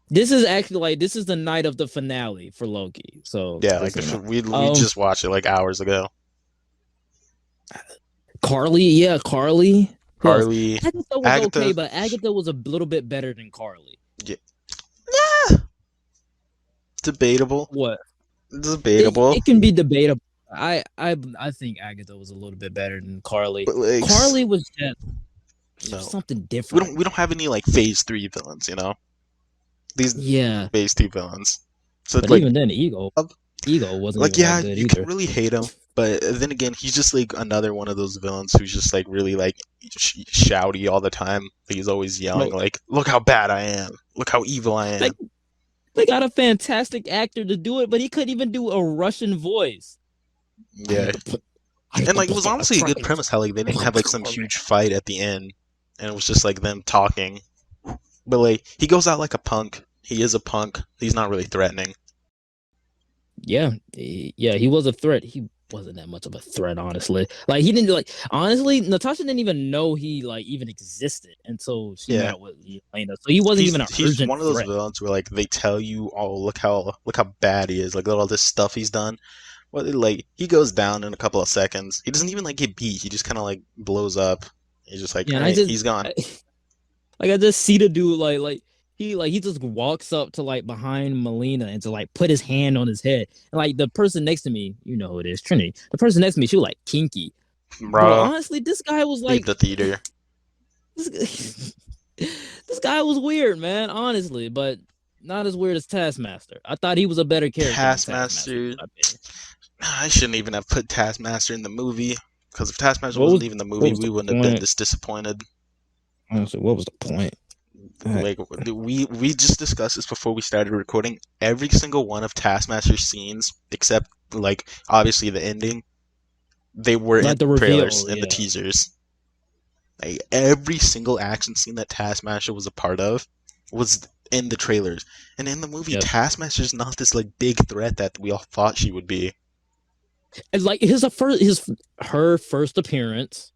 This is actually like this is the night of the finale for Loki. So Yeah, like this is not. we just watched it like hours ago. Carly, yeah, Carly. Who else? Carly, Agatha was okay, Agatha, but Agatha was a little bit better than Carly. yeah, yeah, debatable, What? debatable. It can be debatable. I think Agatha was a little bit better than Carly. But like, Carly was just she was no, something different. we don't have any like phase three villains, you know. These Yeah, phase two villains. So but like, even then, Ego uh, Ego wasn't like even that yeah, good you can either. really hate him, but then again, he's just like another one of those villains who's just like really like shouty all the time. He's always yelling Bro, like, "Look how bad I am! Look how evil I am!" like they got a fantastic actor to do it, but he couldn't even do a Russian voice. I Yeah, had to put I had and to like it was put a honestly a truck good in his premise how like they didn't have like some car. huge fight at the end, and it was just like them talking. But like he goes out like a punk. He is a punk. He's not really threatening. Yeah, yeah, he was a threat. He wasn't that much of a threat, honestly. Like he didn't like honestly, Natasha didn't even know he like even existed until she Yeah, met with Elena. So he wasn't even an he's urgent one of those threat. villains where like they tell you, oh look how bad he is. Like look at all this stuff he's done. Well, like he goes down in a couple of seconds. He doesn't even like get beat. He just kind of like blows up. He's just like, Yeah, all and I right, just he's gone. I, like I just see the dude he just walks up to like behind Melina and to like put his hand on his head. And like the person next to me, you know who it is, Trinity. The person next to me, she was like kinky. Bro, Bro, honestly, this guy was leave like the theater. this, this guy was weird, man, honestly, but not as weird as Taskmaster. I thought he was a better character than Taskmaster, in Taskmaster. my opinion. I shouldn't even have put Taskmaster in the movie because if Taskmaster What was wasn't even the what movie, was we the wouldn't have been point? this disappointed. Honestly, what was the point? Like we just discussed this before we started recording. Every single one of Taskmaster's scenes, except like obviously the ending, they were in Like the the trailers reveal, and the yeah. teasers. Like every single action scene that Taskmaster was a part of was in the trailers. And in the movie, Yep. Taskmaster's not this like big threat that we all thought she would be. And like his her first appearance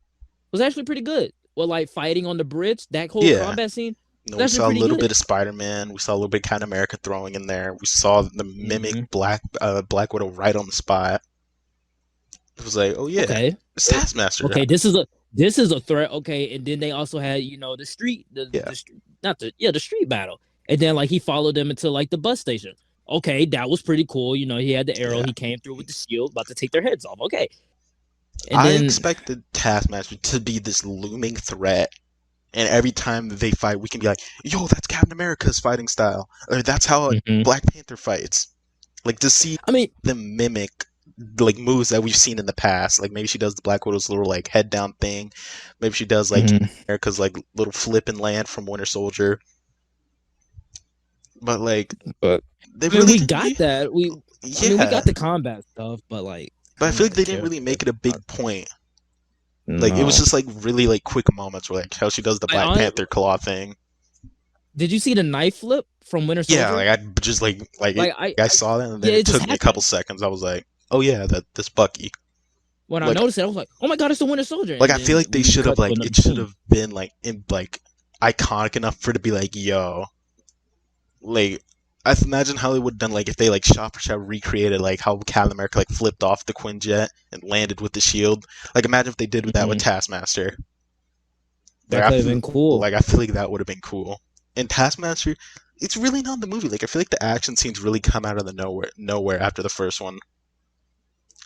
was actually pretty good. Well, like fighting on the bridge, that whole Yeah. combat scene No, was we actually saw a pretty little good. bit of Spider-Man. We saw a little bit of Captain America throwing in there. We saw the mimic Hmm. Black Widow right on the spot. It was like, oh yeah, Okay. it's Taskmaster. Okay, this is a threat. Okay, and then they also had the street Yeah, the not the the street battle, and then like he followed them into like the bus station. Okay, that was pretty cool. He had the arrow. yeah. He came through with the shield, about to take their heads off. Okay, and I then expected Taskmaster to be this looming threat, and every time they fight, we can be like, yo, that's Captain America's fighting style, or that's how mhm. Black Panther fights. Like to see I mean, them mimic like moves that we've seen in the past. Like maybe she does the Black Widow's little like head down thing. Maybe she does like mhm. America's like little flip and land from Winter Soldier. But like But they I mean, really we didn't. got that. We Yeah, got the combat stuff, but like, but I I don't feel know like the they didn't really character. make it a big point. Like it was No, just like really like quick moments where like how she does the I Black on Panther claw thing. did you see the knife flip from Winter Yeah, Soldier? like I just like it, Like I saw that and then yeah, it it just took me a couple happened. seconds. I was like, oh yeah, this Bucky. When I Like noticed it, I was like, "Oh my god, it's the Winter Soldier!" like And I feel then like they we should have cut to like another it should scene. have been like in like iconic enough for it to be like yo like I imagine how they would have done like if they like shot for shot recreated like how Captain America like flipped off the Quinjet and landed with the shield. Like imagine if they did that with Hmm. Taskmaster. Like That I could have feel been cool. like I feel like that would have been cool. And Taskmaster, it's really not the movie. Like I feel like the action scenes really come out of the nowhere after the first one.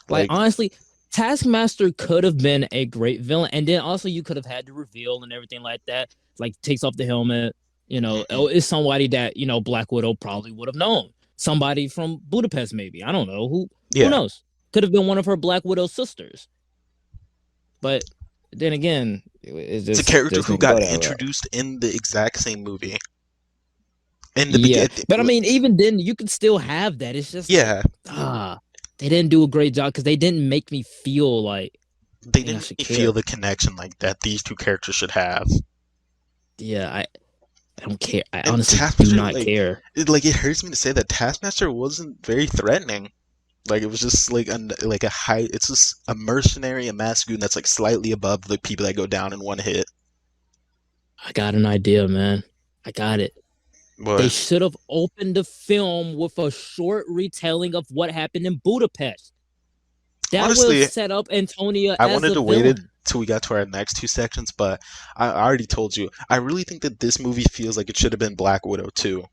Like Like honestly, Taskmaster could have been a great villain, and then also you could have had the reveal and everything like that. Like takes off the helmet. mhm. Oh, it's somebody that Black Widow probably would have known. Somebody from Budapest, maybe. I don't know who. Who Yeah, knows? Could have been one of her Black Widow sisters. But then again, it it's a just character just who didn't got go that route. introduced in the exact same movie in the Yeah, beginning. but I mean, even then, you could still have that. It's just like Yeah, they didn't do a great job because they didn't make me feel like they dang, I didn't should make me feel care. the connection like that these two characters should have. Yeah, I don't care. I And honestly do Taskmaster, not care. it hurts me to say that Taskmaster wasn't very threatening. Like it was just like a high. It's just a mercenary, a masculine that's like slightly above the people that go down in one hit. I got an idea, man. I got it. They But should have opened the film with a short retelling of what happened in Budapest. That would have honestly, set up Antonia I as wanted a to wait it villain. till we got to our next two sections, but I already told you. I really think that this movie feels like it should have been Black Widow too.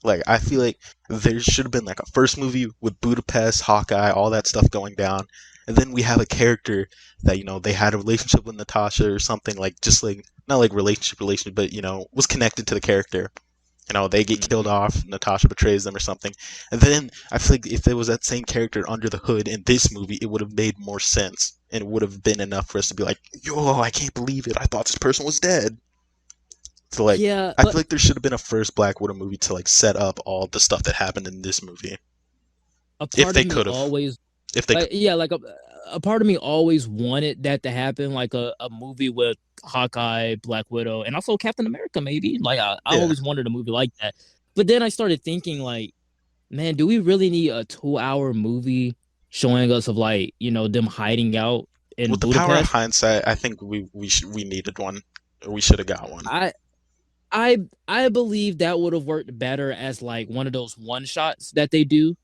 Like I feel like there should have been like a first movie with Budapest, Hawkeye, all that stuff going down, and then we have a character that they had a relationship with Natasha or something like just like not like relationship, but was connected to the character. They get killed Mm-hmm. off, Natasha betrays them or something, and then I feel like if there was that same character under the hood in this movie, it would have made more sense and it would have been enough for us to be like, yo, I can't believe it. I thought this person was dead. So like Yeah, I but feel like there should have been a first Black Widow movie to like set up all the stuff that happened in this movie. a If part they of me could have. always If they like could. yeah, like a part of me always wanted that to happen, like a movie with Hawkeye, Black Widow, and also Captain America, maybe. Like I Yeah. always wanted a movie like that. But then I started thinking, like, man, do we really need a 2 hour movie showing us of like, them hiding out in With the power of Budapest? hindsight, I think we needed one. Or we should have got one. I I I believe that would have worked better as like one of those one shots that they do,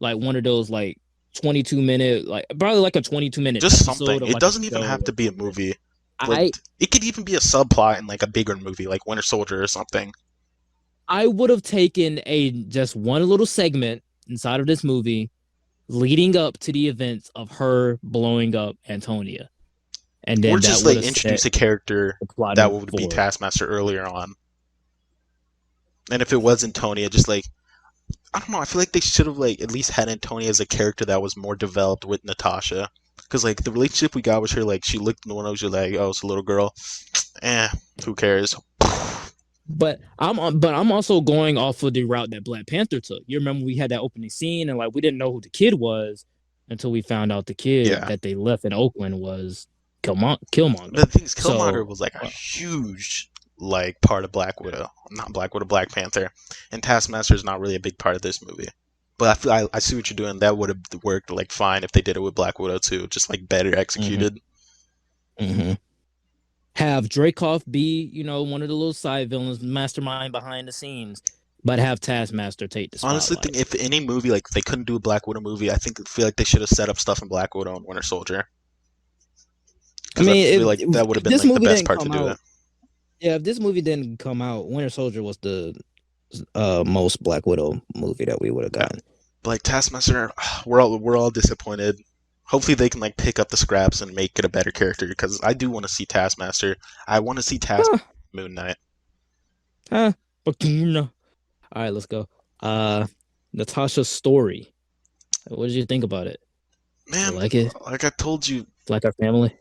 like one of those like 22 minute, like probably like a 22 minute Just episode something. of It like a doesn't even show have or to be a something. movie. Like I it could even be a subplot in like a bigger movie, like Winter Soldier or something. I would have taken a just one little segment inside of this movie leading up to the events of her blowing up Antonia, and Or then that just would like have set introduce a character the plot that moving would be forward. Taskmaster earlier on. And if it was Antonia, just like I don't know, I feel like they should have like at least had Antonia as a character that was more developed with Natasha. Because like the relationship we got with her, like she looked in the window, she was like, "Oh, it's a little girl." Eh, who cares? But I'm also going off of the route that Black Panther took. You remember we had that opening scene and like we didn't know who the kid was until we found out the kid Yeah. that they left in Oakland was Killmonger. The thing is, Killmonger So was like a huge like part of Black Widow, not Black Widow, Black Panther, and Taskmaster is not really a big part of this movie. But I see what you're doing. That would have worked like fine if they did it with Black Widow too, just like better mhm, executed. mhm. Have Dracoff be, one of the little side villains, mastermind behind the scenes, but have Taskmaster take the Honestly, think spotlight. if any movie like they couldn't do a Black Widow movie, I feel like they should have set up stuff in Black Widow and Winter Soldier I because I mean, feel like that would have if been this like the movie best didn't part to come do it. out, yeah, if this movie didn't come out, Winter Soldier was the most Black Widow movie that we would have Yeah, gotten. but like Taskmaster, we're all disappointed. Hopefully they can like pick up the scraps and make it a better character because I do want to see Taskmaster. I want to see Huh, Taskmaster Moon Knight. huh. All right, let's go. Uh, Natasha's story. What did you think about it? You Man, like it? like I told you, Like our family?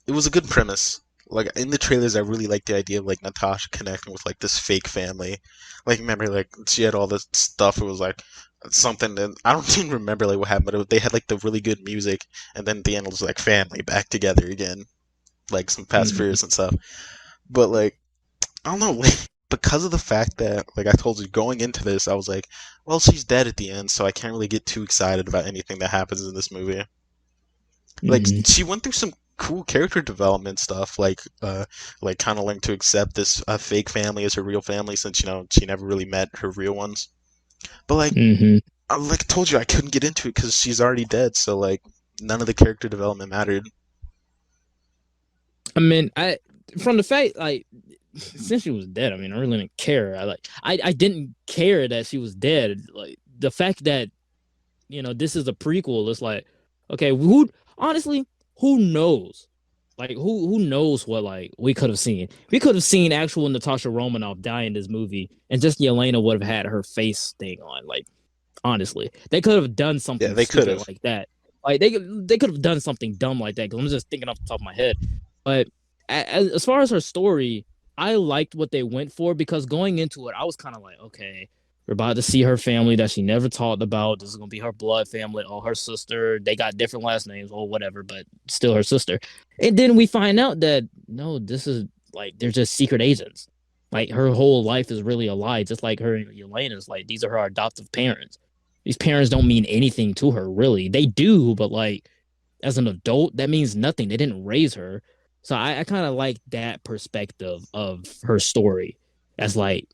it was a good premise. Like in the trailers, I really liked the idea of like Natasha connecting with like this fake family. Like remember, like she had all this stuff. It was like something that I don't even remember like what happened, but they had like the really good music, and then at the end it was like family back together again, like some Fast and Mm-hmm. Furious and stuff. But like I don't know, like, because of the fact that like I told you going into this, I was like, well, she's dead at the end, so I can't really get too excited about anything that happens in this movie. Like Mm-hmm. she went through some cool character development stuff, like kind of learned to accept this fake family as her real family since she never really met her real ones. But Mm-hmm. like I told you, I couldn't get into it because she's already dead, so like none of the character development mattered. I mean, I from the fact like since she was dead, I mean, I really didn't care. I didn't care that she was dead. Like the fact that this is a prequel. It's like, okay, who honestly, who knows? Like who knows what like we could have seen? We could have seen actual Natasha Romanoff die in this movie, and just Yelena would have had her face thing on. Like honestly, they could have done Yeah, something they could stupid have. like that. Like they could have done something dumb like that. Because I'm just thinking off the top of my head. But as far as her story, I liked what they went for because going into it, I was kind of like, okay, we're about to see her family that she never talked about. This is gonna be her blood family, or her sister. They got different last names or whatever, but still her sister. And then we find out that no, this is like they're just secret agents. Like her whole life is really a lie, just like her and Elena's. Like these are her adoptive parents. These parents don't mean anything to her, really. They do, but like as an adult, that means nothing. They didn't raise her. So I kind of like that perspective of her story as like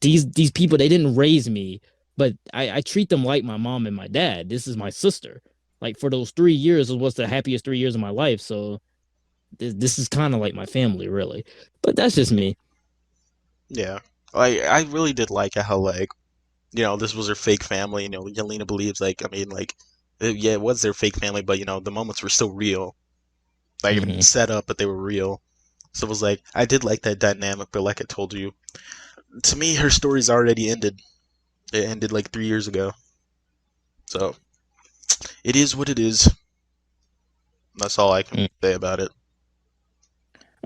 these people, they didn't raise me, but I treat them like my mom and my dad. This is my sister. Like for those 3 years, it was the happiest 3 years of my life. So this is kind of like my family, really. But that's just me. Yeah. Like I really did like how like this was her fake family. Yelena believes like I mean like yeah, it was their fake family, but the moments were still real. Like Hmm. set up, but they were real. So it was like I did like that dynamic, but like I told you, to me her story's already ended. It ended like 3 years ago. So it is what it is. That's all I can say about it.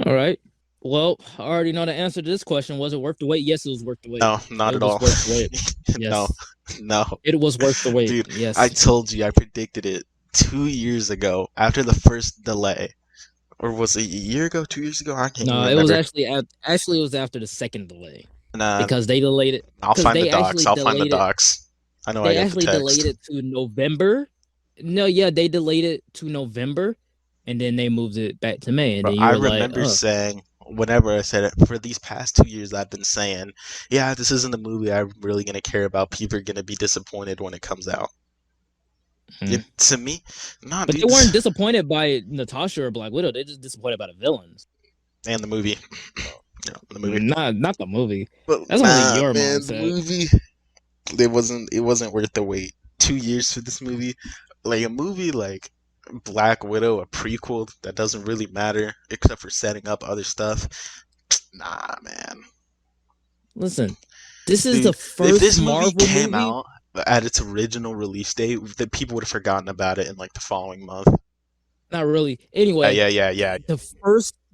All right. Well, I already know the answer to this question. Was it worth the wait? Yes, it was worth the wait. No, not It at was all. worth the wait. No, Yes, no. it was worth the wait. Dude, I Yes. told you I predicted it 2 years ago after the first delay. Or was it a year ago, 2 years ago? I can't even No, it was remember. actually it was after the second delay Nah, because they delayed it I'll because find the docs. I'll find the docs. I know I they got the actually delayed text. it to November. No, yeah, they delayed it to November and then they moved it back to May. And Bro, then you I were like, remember oh, saying, whenever I said it, for these past 2 years, I've been saying, yeah, this isn't a movie I'm really going to care about. People are going to be disappointed when it comes out. hmm. To me, nah, But they dude. weren't disappointed by Natasha or Black Widow. They just disappointed by the villains. And the movie. So, The movie. not the movie. But That's only nah, your man, the mindset. movie, it wasn't worth the wait. 2 years for this movie. Like, a movie like Black Widow, a prequel that doesn't really matter except for setting up other stuff. Nah, man. Listen, this is the Dude, if first this movie Marvel came movie. out at its original release date, that people would have forgotten about it in like the following month. Not really. Anyway, Yeah. the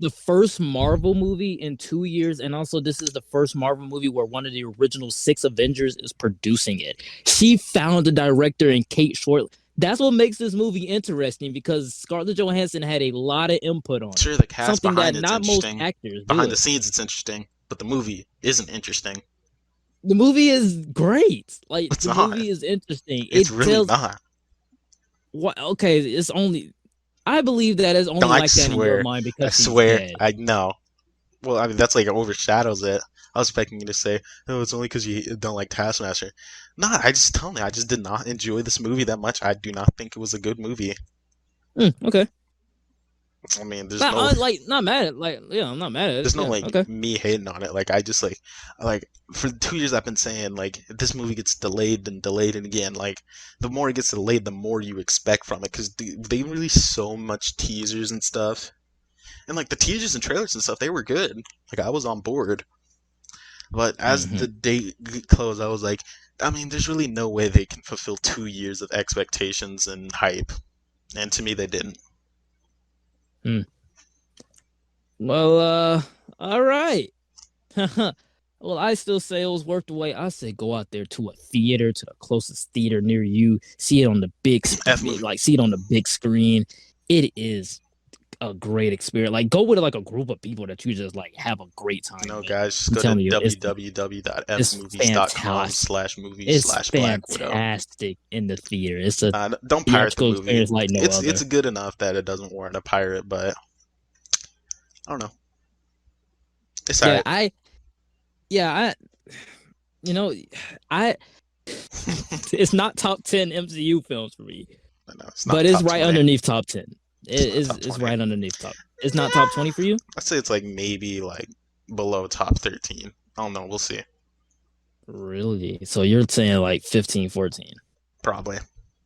first Marvel movie in 2 years, and also this is the first Marvel movie where one of the original six Avengers is producing it. She found the director in Kate Short. That's what makes this movie interesting because Scarlett Johansson had a lot of input on it. Sure, the cast Something that behind it's not most interesting. actors Behind do. the scenes, it's interesting, but the movie isn't interesting. The movie is great. Like It's the not. movie is interesting. It's It really tells not. what okay, it's only I believe that it's No, only like that in your mind I because she's swear, dead. I know. Well, I mean, that's like overshadows it. I was expecting you to say, "Oh, it's only because you don't like Taskmaster." Nah, I just tell me, I just did not enjoy this movie that much. I do not think it was a good movie. Okay. I mean, Not like not mad at like yeah, I'm not mad at it. there's no Yeah, like okay. me hating on it. Like I just like for 2 years I've been saying like if this movie gets delayed and delayed and again like the more it gets delayed the more you expect from it because they release so much teasers and stuff and like the teasers and trailers and stuff they were good. Like I was on board, but as Hmm. the date closed, I was like, I mean, there's really no way they can fulfill 2 years of expectations and hype, and to me they didn't. Hmm. Well, all right. Well, I still say it was worth the wait. I say go out there to a theater, to the closest theater near you, see it on the F movie. like see it on the big screen. It is a great experience. Like go with like a group of people that you just like have a great time No, with. guys, just I'm go to telling you, it's www.fmovies.com fantastic. slash movies It's slash Black Widow. fantastic in the theater. It's a Don't pirate the theatrical movie. experience like no It's other. good enough that it doesn't warrant a pirate, but I don't know. It's Yeah, alright. I you know, I it's not top 10 MCU films for me, I know it's but not it's top right 20. underneath top 10. It's It not is top it's 20. right underneath top. It's not top 20 for you? I'd say it's like maybe like below top 13. I don't know. We'll see. Really? So you're saying like 15, 14. Probably.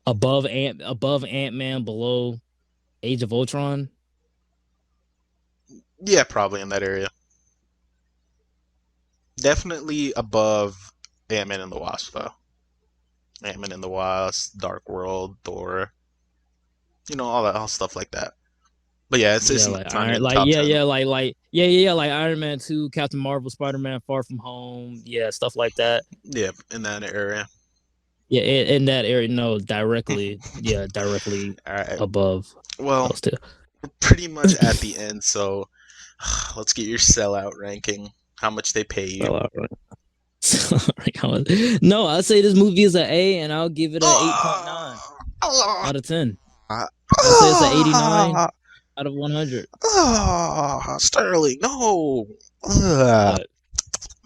Above Ant-Man, below Age of Ultron? Yeah, probably in that area. Definitely above Ant-Man and the Wasp, though. Ant-Man and the Wasp, Dark World, Thor, all stuff like that. But yeah, Yeah, like it's not Iron in like top yeah, 10. yeah, yeah, like Iron Man 2, Captain Marvel, Spider-Man Far From Home, yeah, stuff like that. Yeah, in that area. Yeah, in that area, no, directly, yeah, directly All right. above Well, those two. we're pretty much at the end, so let's get your sellout ranking. How much they pay you? So, no, I'll say this movie is an A, and I'll give it a 8.9 out of 10. I'll say it's an 89 out of 100. Sterling, no. Ugh. What?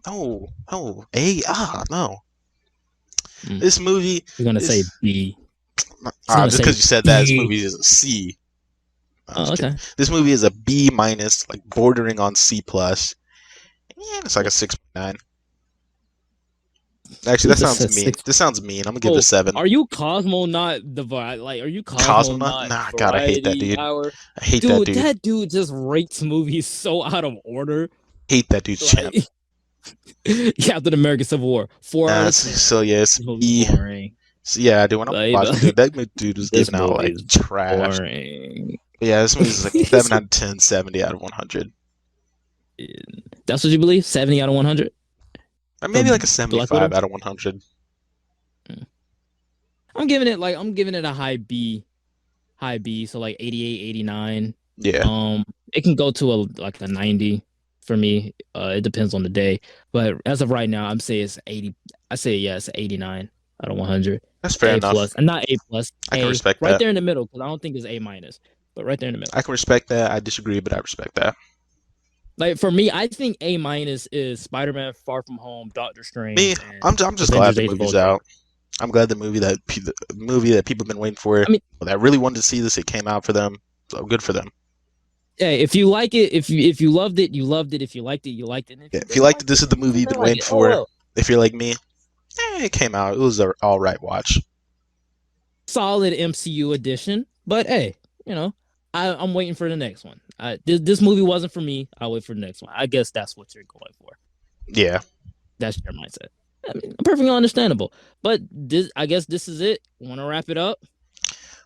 No, no, A. No. Mm. This movie You're gonna say is B. He's gonna just say because you said that, this B. movie is a C. No, I'm Oh, just kidding. okay. This movie is a B minus, like bordering on C plus. Yeah, it's like a 6.9. Actually, Who that just sounds said mean. six? This sounds mean. I'm gonna give it a Oh, 7. are you Cosmonaut Are you Cosmonaut? Cosmonaut Nah, God, I hate that Variety dude. Hour? I hate that Dude, dude. that dude just rates movies so out of order. Hate that dude's champ. Like Captain America Civil War, 4 out Nah, of 10. so yeah, it's This movie's B. boring. So yeah, dude, when I'm watching, dude, Like, that dude was this giving out movie like is trash. boring. But yeah, this movie's like 7 out of 10, 70 out of 100. That's what you believe? 70 out of 100 Or for maybe like a Black 75 Widow? out of 100. I'm giving it a high B, so like 88, 89. Yeah, It can go to a 90 for me. It depends on the day, but as of right now, I'm saying it's 80. I say yeah, it's 89 out of 100. that's fair A enough. plus, and not A plus, I can A respect right that. there in the middle because I don't think it's A minus, but right there in the middle. I can respect that. I disagree, but I respect that. Like for me, I think A minus is Spider-Man: Far From Home, Doctor Me, Strange, and I'm just glad Avengers: the Age of movie's Ultron. out. I'm glad the movie that people have been waiting for, I mean, that really wanted to see this, it came out for them. So good for them. hey, if you like it, if you loved it, you loved it. If you liked it, you liked it. And if Yeah, you if you didn't liked like it, it, this is the then movie you you've been didn't like waiting it. Oh for. well. If you're like me, it came out. It was a all right watch. Solid MCU edition, but hey, you know, I'm waiting for the next one. This movie wasn't for me. I'll wait for the next one. I guess that's what you're going for. Yeah. That's your mindset. I mean, perfectly understandable. But I guess this is it. Want to wrap it up?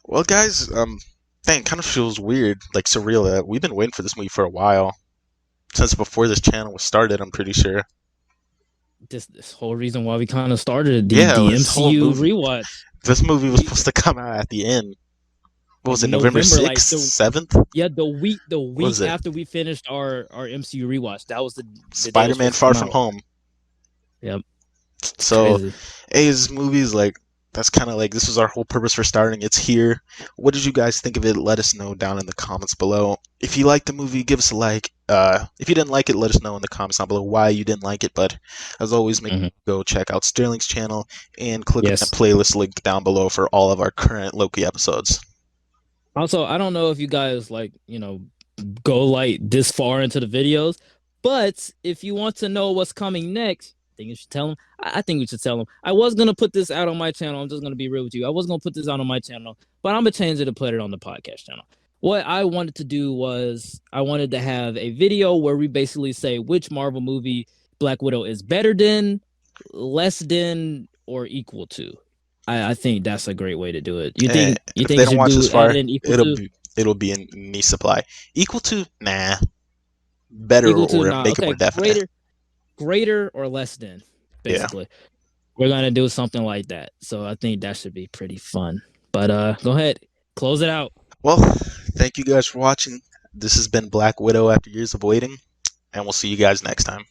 Well, guys, dang, it kind of feels weird, like surreal that we've been waiting for this movie for a while, since before this channel was started. I'm pretty sure. This whole reason why we kind of started Yeah, the this whole MCU movie. rewatch. This movie was We supposed to come out at the end. What was it? November November, like 6th, the 7th? yeah, the What was week it? after we finished our MCU rewatch, that was the day it was Spider-Man: supposed to Far come From out. Home. Yep, it's So, crazy. A's movies like that's kind of like this was our whole purpose for starting. It's here. What did you guys think of it? Let us know down in the comments below. If you liked the movie, give us a like. If you didn't like it, let us know in the comments down below why you didn't like it. But as always, make Hmm. go check out Sterling's channel and click on that Yes. playlist link down below for all of our current Loki episodes. Also, I don't know if you guys like, go like this far into the videos, but if you want to know what's coming next, I think you should tell them. I think we should tell them. I was gonna put this out on my channel. I'm just gonna be real with you. I was gonna put this out on my channel, but I'm gonna change it to put it on the podcast channel. What I wanted to do was I wanted to have a video where we basically say which Marvel movie Black Widow is better than, less than, or equal to. I think that's a great way to do it. And You if think they you don't should watch do this add far, in equal to? it'll be in me supply. Equal to nah, better Equal to or nah. make it Okay, more definite. greater or less than, Yeah. basically. We're gonna do something like that. So I think that should be pretty fun. But go ahead, close it out. Well, thank you guys for watching. This has been Black Widow after years of waiting, and we'll see you guys next time.